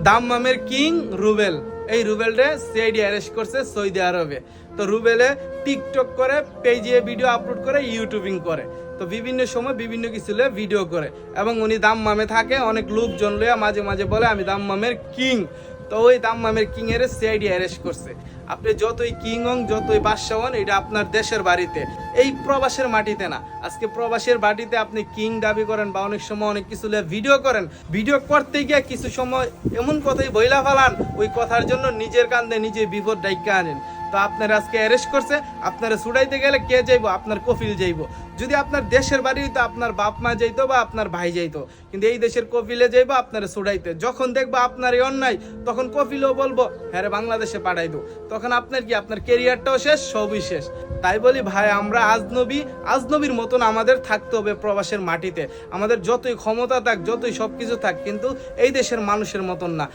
দাম্মামের king Rubel, এই রুবেলরে CID arrest করছে Saudi আরবে। তো রুবেলে টিকটক করে, পেজে ভিডিও আপলোড করে, ইউটিউবিং করে, তো বিভিন্ন সময় বিভিন্ন কিছু লয়ে ভিডিও করে, এবং উনি দাম্মামে থাকে। অনেক লোকজন লইয়া মাঝে মাঝে বলে আমি দাম্মামের কিং। তো ওই দাম্মামের কিং এর সিআইডি অ্যারেস্ট করছে। আপনি যতই কিং হন, যতই বাদশা হন, এটা আপনার দেশের বাড়িতে, এই প্রবাসের মাটিতে না। আজকে প্রবাসের বাড়িতে আপনি কিং দাবি করেন বা অনেক সময় অনেক কিছু ভিডিও করেন, ভিডিও করতে গিয়ে কিছু সময় এমন কথাই বইলা ফেলান, ওই কথার জন্য নিজের কান্দে নিজে বিপদ ডাইকা আনেন। তো আপনার আজকে অ্যারেস্ট করছে, আপনারা ছুটাইতে গেলে কে যাইবো? আপনার কফিল যাইবো। যদি আপনার দেশের বাড়ি হইতো আপনার বাপ মা যাইতো বা আপনার ভাই যাইতো, কিন্তু এই দেশের কফিলে যাইবো আপনারা ছুটাইতে। যখন দেখবো আপনার এই অন্যায়, তখন কফিলও বলবো হ্যাঁ রে বাংলাদেশে পাঠাই দো। তখন আপনার কি, আপনার কেরিয়ারটাও শেষ, সবই শেষ। তাই বলি ভাই, আমরা আজনবীর মতন আমাদের থাকতে হবে প্রবাসের মাটিতে। আমাদের যতই ক্ষমতা থাক, যতই সবকিছু থাক, কিন্তু এই দেশের মানুষের মতন না।